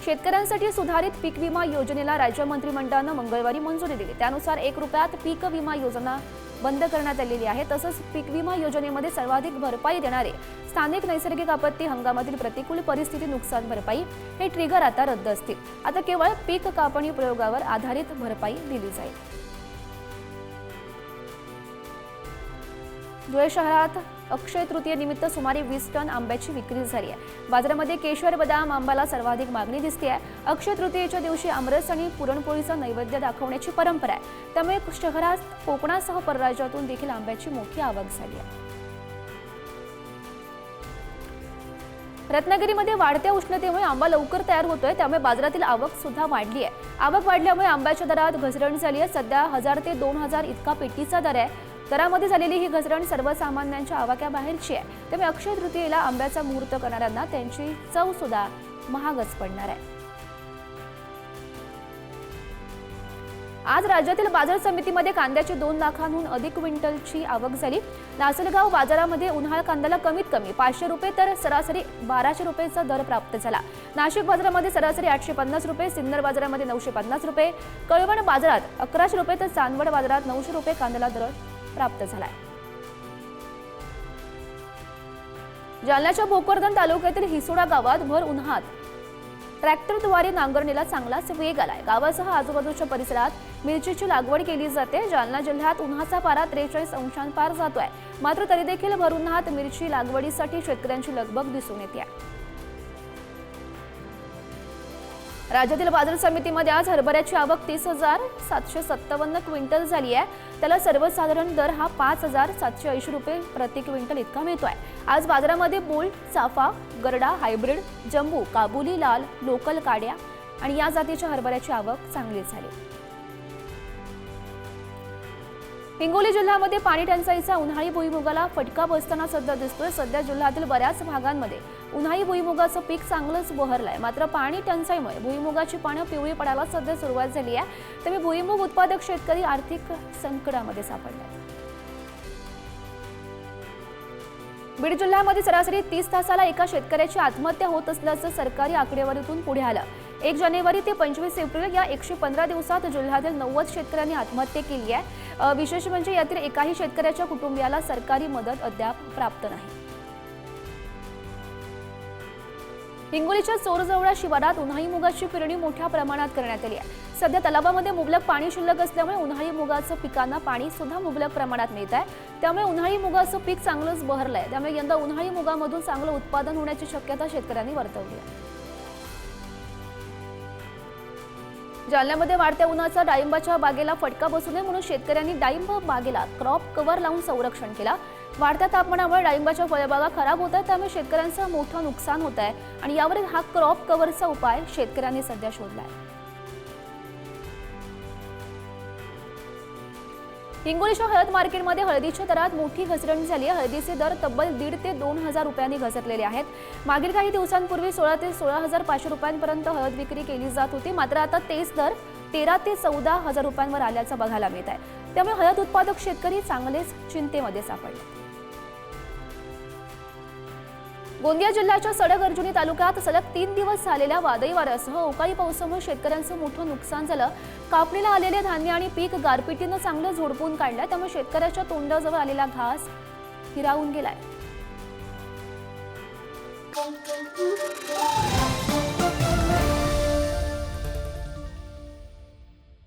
शेतकऱ्यांसाठी सुधारित पीक विमा योजनेला राज्य मंत्रिमंडळानं मंगळवारी मंजुरी दिली। त्यानुसार 1 रुपयात पीक विमा योजना बंद करण्यात आलेली आहे। तसंच पीक विमा योजनेमध्ये सर्वाधिक भरपाई देणारे स्थानिक नैसर्गिक आपत्ती हंगामातील प्रतिकूल परिस्थिती नुकसान भरपाई हे ट्रिगर आता रद्द असतील। आता केवळ पीक कापणी प्रयोगावर आधारित भरपाई दिली जाईल। धुळे शहरात अक्षय तृतीय निमित्त सुमारे 20 टन आंब्याची विक्री झाली आहे। बाजारामध्ये केशर बदाम आंब्याला सर्वाधिक मागणी दिसते आहे। अक्षय तृतीयेच्या दिवशी आमरस आणि पुरणपोळीचा नैवेद्य दाखवण्याची परंपरा आहे। त्यामुळे शहरात कोकणासह परराज्यातून देखील आंब्याची मोठी आवक झाली आहे। रत्नागिरीमध्ये वाढत्या उष्णतेमुळे आंबा लवकर तयार होतोय, त्यामुळे बाजारातील आवक सुद्धा वाढली आहे। आवक वाढल्यामुळे आंब्याच्या दरात घसरण झाली आहे। सध्या 1000 ते 2000 इतका पेटीचा दर आहे। दरामध्ये झालेली ही घसरण सर्वसामान्यांच्या आवाक्याबाहेरची आहे। त्यामुळे अक्षय तृतीयेला आंब्याचा मुहूर्त करणाऱ्यांना त्यांची चव सुद्धा महागच पडणार आहे। आज राज्यातील बाजार समितीमध्ये कांद्याची 2 लाखांहून अधिक क्विंटलची आवक झाली। लासलगाव बाजारामध्ये उन्हाळ कांद्याला कमीत कमी 500 रुपये तर सरासरी 1200 रुपयेचा दर प्राप्त झाला। नाशिक बाजारामध्ये सरासरी 850 रुपये, सिन्नर बाजारामध्ये 950 रुपये, कळवण बाजारात 1100 रुपये तर चांदवड बाजारात 900 रुपये कांद्याला दर प्राप्त झालाय। जालन्याच्या भोकरदन तालुक्यातील हिसोडा गावात भर उन्हात ट्रॅक्टरद्वारे नांगरणीला चांगलाच वेग आलाय। गावासह आजूबाजूच्या परिसरात मिरचीची लागवड केली जाते। जालना जिल्ह्यात उन्हाचा पारा 43 अंशांपार पार जातोय, मात्र तरी देखील भर उन्हात मिरची लागवडीसाठी शेतकऱ्यांची लगबग दिसून येते। राज्यातील बाजार समितीमध्ये आज हरभऱ्याची आवक 30,757 क्विंटल झाली आहे। त्याला सर्वसाधारण दर हा 5,780 रुपये प्रति क्विंटल इतका मिळतोय। आज बाजारामध्ये बोल्ट, चाफा, गरडा, हायब्रिड, जम्बू, काबुली लाल, लोकल काड्या आणि या जातीच्या हरभऱ्याची आवक चांगली झाली। हिंगोली जिल्ह्यामध्ये पाणी टंचाईचा उन्हाळी भुईमुगाला फटका बसताना सध्या दिसतोय। सध्या जिल्ह्यातील बऱ्याच भागांमध्ये उन्हाळी भुईमुगाचं पीक चांगलंच बहरलंय, मात्र पाणी टंचाईमुळे भुईमुगाची पानं पिवळी पडायला सध्या सुरुवात झाली आहे। त्यामुळे भुईमुग उत्पादक शेतकरी आर्थिक संकटामध्ये सापडले। बीड जिल्ह्यामध्ये सरासरी 30 तासाला एका शेतकऱ्याची आत्महत्या होत असल्याचं सरकारी आकडेवारीतून पुढे आलं। 1 जानेवारी ते 25 एप्रिल या 115 दिवसात जिल्ह्यातील 90 शेतकऱ्यांनी आत्महत्या केली आहे। विशेष म्हणजे यातील एकाही शेतकऱ्याच्या कुटुंबियाला सरकारी मदत अद्याप प्राप्त नाही। हिंगोलीच्या चोरजवळा शिवारात उन्हाळी मुगाची पेरणी मोठ्या प्रमाणात करण्यात आली आहे। सध्या तलावामध्ये मुबलक पाणी शिल्लक असल्यामुळे उन्हाळी मुगाचं पिकांना पाणी सुद्धा मुबलक प्रमाणात मिळत आहे। त्यामुळे उन्हाळी मुगाचं पीक चांगलंच बहरलंय। त्यामुळे यंदा उन्हाळी मुगामधून चांगलं उत्पादन होण्याची शक्यता शेतकऱ्यांनी वर्तवली आहे। जालन्यामध्ये वाढत्या उन्हाचा डाळिंबाच्या बागेला फटका बसू नये म्हणून शेतकऱ्यांनी डाळिंब बागेला क्रॉप कव्हर लावून संरक्षण केलं। वाढत्या तापमानामुळे डाळिंबाच्या फळबागा खराब होत आहेत, त्यामुळे शेतकऱ्यांचं मोठं नुकसान होत आहे आणि यावर हा क्रॉप कव्हरचा उपाय शेतकऱ्यांनी सध्या शोधला आहे। हिंगोलीच्या हळद मार्केटमध्ये हळदीच्या दरात मोठी घसरण झाली आहे। हळदीचे दर तब्बल 1,500 ते 2,000 रुपयांनी घसरलेले आहेत। मागील काही दिवसांपूर्वी 16 ते 16,500 रुपयांपर्यंत हळद विक्री केली जात होती, मात्र आता तेच दर 13 ते 14,000 रुपयांवर आल्याचं बघायला मिळत आहे। त्यामुळे हळद उत्पादक शेतकरी चांगलेच चिंतेमध्ये सापडले। गोंदिया जिल्ह्याच्या सडक-अर्जुनी तालुक्यात सलग 3 दिवस झालेल्या वादळी वाऱ्यासह अवकाळी पावसामुळे शेतकऱ्यांचं मोठं नुकसान झालं। कापणीला आलेले धान्य आणि पीक गारपिटीनं चांगलं झोडपून काढलं, त्यामुळे शेतकऱ्याच्या तोंडाजवळ आलेला घास हिरावून गेलाय।